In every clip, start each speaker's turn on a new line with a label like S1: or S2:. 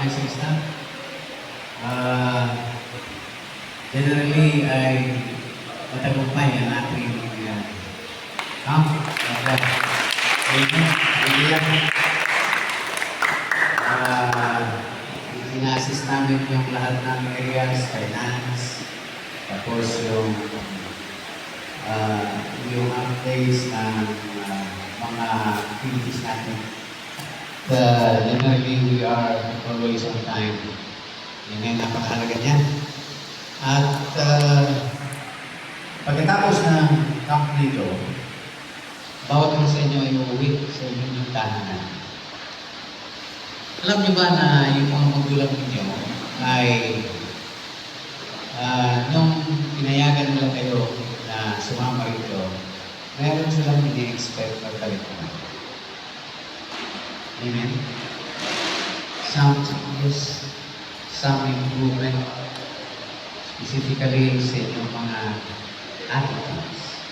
S1: organizing staff. Generally ay matagumpay ang ating okay. Ina-assist namin yung lahat ng areas, finance, tapos yung updates ng mga activities natin. Generally, we are always on time. Yan ay napakahalaga niyan. At pagkatapos ng camp dito, bawat isa sa inyo ay uuwi sa inyong tahanan. Alam niyo ba na yung mga magulang ninyo ay nung pinayagan nila kayo na sumama rito, meron silang ini-expect pagkalit naman. Amen? Some changes, some improvement, specifically sa inyong mga attitudes.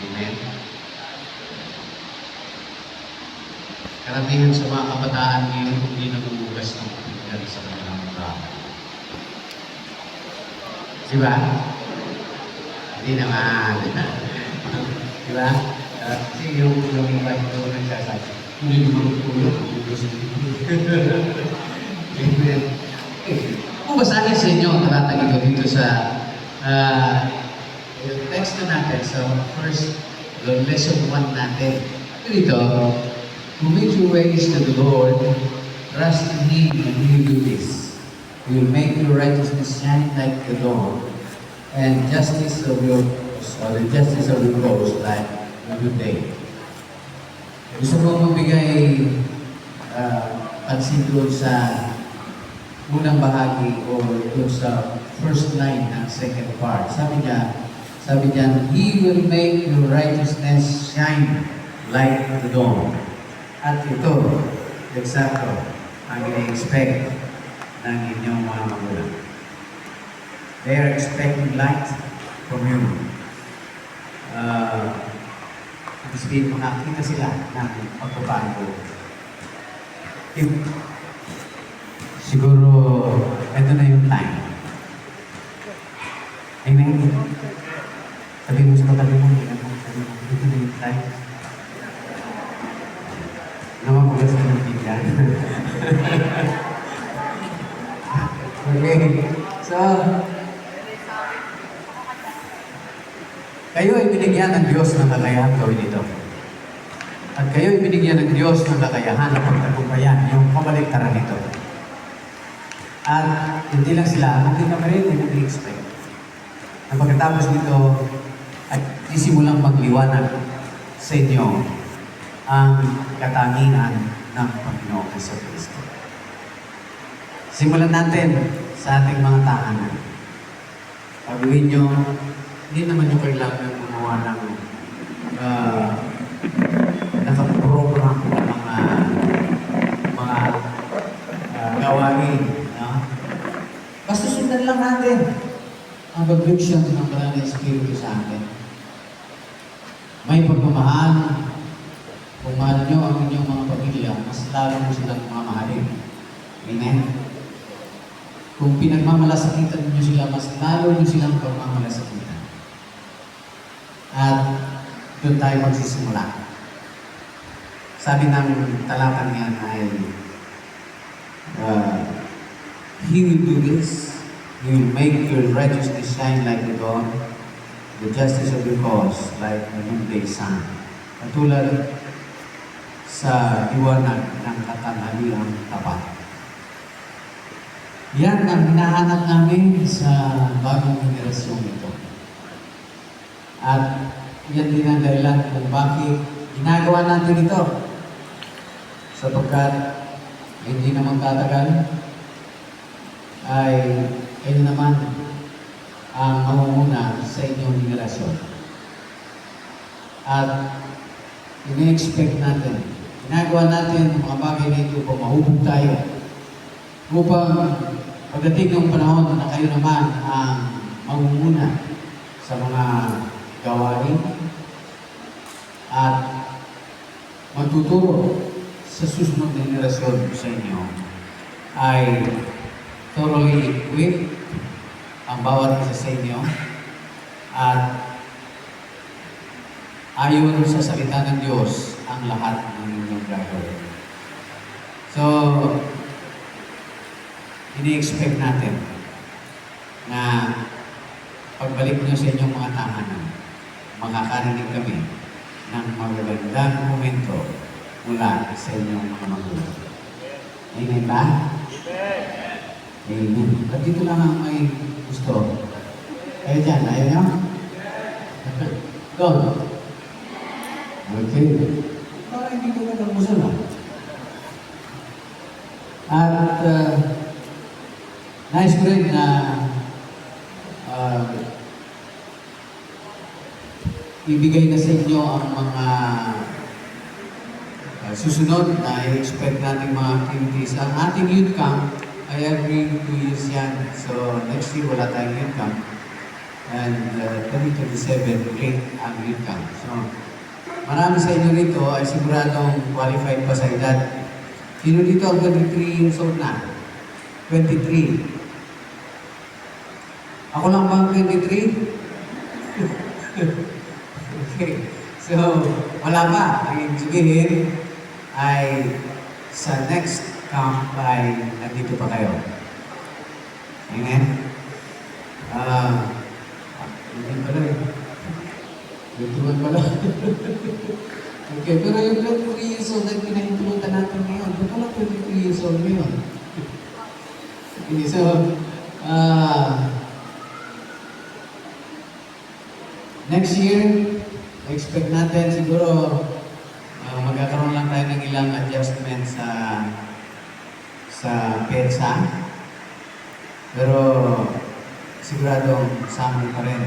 S1: Amen? Karamihan sa mga kabataan ngayon hindi nagugugas ng pagkagal sa kanilang trabaho. Diba? Hindi naman. Diba? Kasi yung iba ito nagsasabi, hindi naman tulog, gugugas ng Amen. Kung basahin sa inyo ang talatang ito dito sa text na natin, so first, lesson 1 natin. Dito, commit your ways to the Lord, trust in Him, and He will do this. He will make your righteousness shine like the dawn, and the justice of your cause like the good day. Gusto ko magbigay pansin doon sa unang bahagi o doon sa first line ng second part. Sabi niya, He will make your righteousness shine like the dawn. At ito, eksakto, ang ini-expect ng inyong mga magulang. They are expecting light from you. Sabihin, makakita sila ng pagpapago. Siguro, ito na yung time. Amen? Sabi mo sa katabi mo, ito na yung time. Namagugas ka ng bigyan. Okay. So, kayo ay binigyan ng Diyos ng kakayahan gawin ito. At kayo ay binigyan ng Diyos ng kakayahan na pagtagumpayan yung kabaliktaran nito. At hindi lang sila, hindi kami rin nag-expect. Na pagkatapos nito, ay isimulang magliwanag sa inyo ang katangian ng Panginoong Jesucristo. Simulan natin sa ating mga tahanan. Pagawin nyo, hindi naman yung kailangan gumawa ng nakaprogram ng mga gawain. No? Basta sundan lang natin ang pag-direction ng Banal na Espiritu sa atin. May pagmamahal. Kung mahal nyo ang inyong mga pamilya, mas lalo mo silang mamahalin. Amen? Kung pinagmamalasakitan nyo sila, mas lalo nyo silang pagmamalasakitan. At doon tayo magsisimula. Sabi ng talatang yan ay, He will do this. He will make your righteousness shine like the dawn, the justice of your cause like the noonday sun. Katulad sa liwanag ng katanghaliang tapat. Yan ang hinahanap namin sa bagong henerasyon ito. At yan din ang dahilan kung bakit ginagawa natin ito. Sapagkat hindi naman tatagal ay kayo naman ang mamumuna sa inyong henerasyon. At ini-expect natin, ginagawa natin mga bagay na ito upang mahubog tayo. Upang pagdating ng panahon na kayo naman ang mamumuna sa mga gawain at magtuturo sa susunod na henerasyon sa inyo ay thoroughly equipped ang bawat isa sa inyo at ayon sa salita ng Diyos ang lahat ng inyong gagawin. So, ini-expect natin na pagbalik nyo sa inyong mga tahanan, makakarinig kami ng magagandang komento mula sa inyong mga magulang. Amen ba? Amen. At dito lang ang may gusto. Kayo dyan, ayaw nyo? Go. Okay. Para hindi ko nagkamusan lang. At nais ko rin na ibigay na sa inyo ang mga susunod na i-expect natin mga activities. Ang ating youth camp ay every 2 years yan. So next year wala tayong youth camp. And 2027 ulit ang youth camp. So marami sa inyo rito ay siguradong qualified pa sa edad. Sino dito ang 23 years old na? 23. Ako lang ba ang 23? Okay. So, wala pa. Ang sabihin ay sa next camp ay nandito pa kayo. Amen? Hindi pala eh. 21 pala. Okay, pero yung 23 years old na pinahintulutan natin ngayon, ba't wala 23 years old ngayon? Okay, so, next year, expect natin siguro magkakaroon lang tayo ng ilang adjustment sa PEDSA. Pero siguradong sa amin pa rin.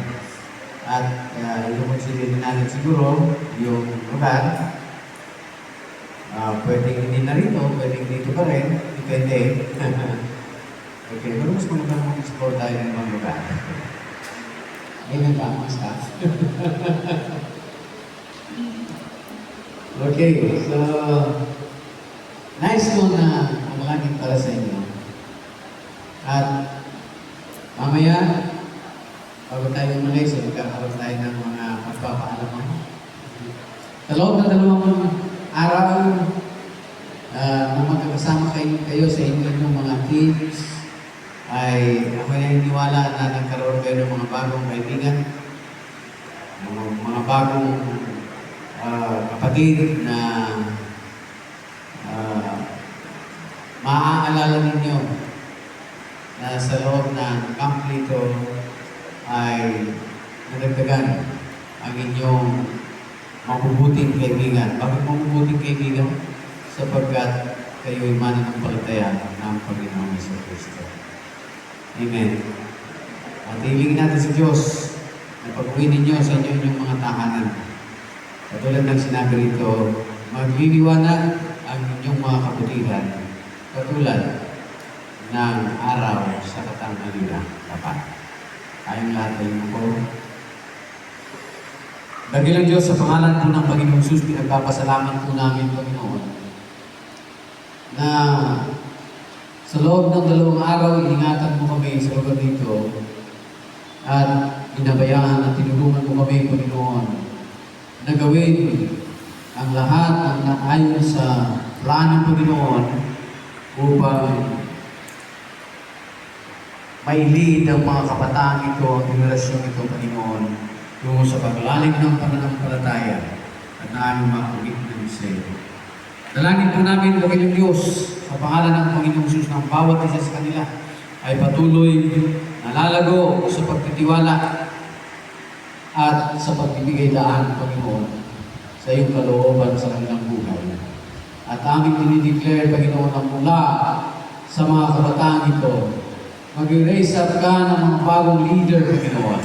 S1: At i-consider natin siguro yung lugar. Pwedeng hindi na rito, pwedeng dito pa rin. Depende. Okay, pero mas magandang mag-explore tayo ng ibang lugar. Amen ba, mga staff? Okay, so nice mo na mamalangin para sa inyo. At mamaya, bago tayo umalis, magkakaroon tayo ng mga magpapaalaman. Sa loob ng 2 araw, na magkakasama kayo sa inyong mga teams, ay ako naniniwala na nagkaroon kayo ng mga bagong kaibigan, mga bagong kapatid na maaalala ninyo na sa loob ng camp nito ay nadagdagan ang inyong mabubuting kaibigan. Bakit mabubuting kaibigan? Sapagkat kayo'y mananampalataya ng Panginoong Jesucristo. Amen. At hilingin natin sa Diyos na pag-uwi ninyo sa inyong mga tahanan. Katulad ng sinabi rito, magliliwanag ang inyong mga kabutihan katulad ng araw sa katanghalian tapat. Tayong lahat ay po. Dakilang Diyos, sa pangalan po ng Panginoong Jesus, pinagpapasalamat po namin, Panginoon, na sa loob ng 2 araw, iningatan mo kami sa lugar dito at binabayaan at tinulungan mo kami, Panginoon, na gawin ang lahat ng naayon sa plano, Panginoon, upang mailid ang mga kabataan ito, ang generasyon ito, Panginoon, tungo sa paglalim ng pananampalataya at naaming makakagit ng Israel. Dalangin po namin, Panginoong Diyos, sa pangalan ng Panginoong Jesus, ng bawat isa sa kanila ay patuloy na lalago sa pagtitiwala at sa pagbibigay daan, Panginoon, sa iyong kalooban sa kanilang buhay. At aming dinideclare, Panginoon, ang mula sa mga kabataan ito, mag-raise up ka ng mga bagong leader, Panginoon,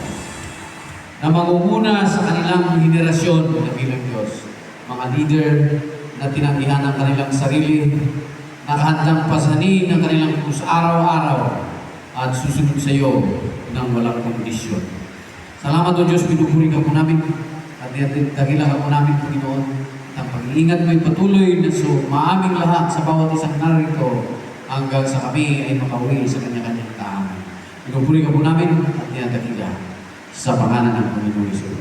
S1: na mangunguna sa kanilang henerasyon, Panginoong Diyos. Mga leader na tinanggihan ang kanilang sarili, nakahandang pasanin ang kanilang krus araw-araw at susunod sa iyo ng walang kondisyon. Salamat o Diyos, pinupuri ka po namin at dakilan ka po namin, Panginoon, at ang pag-iingat mo'y patuloy na so maaming lahat sa bawat isang narito hanggang sa kami ay makauwi sa kanya-kanyang tahanan. Pinupuri ka po namin at tinatagila sa pangalan ng Panginoon Hesus.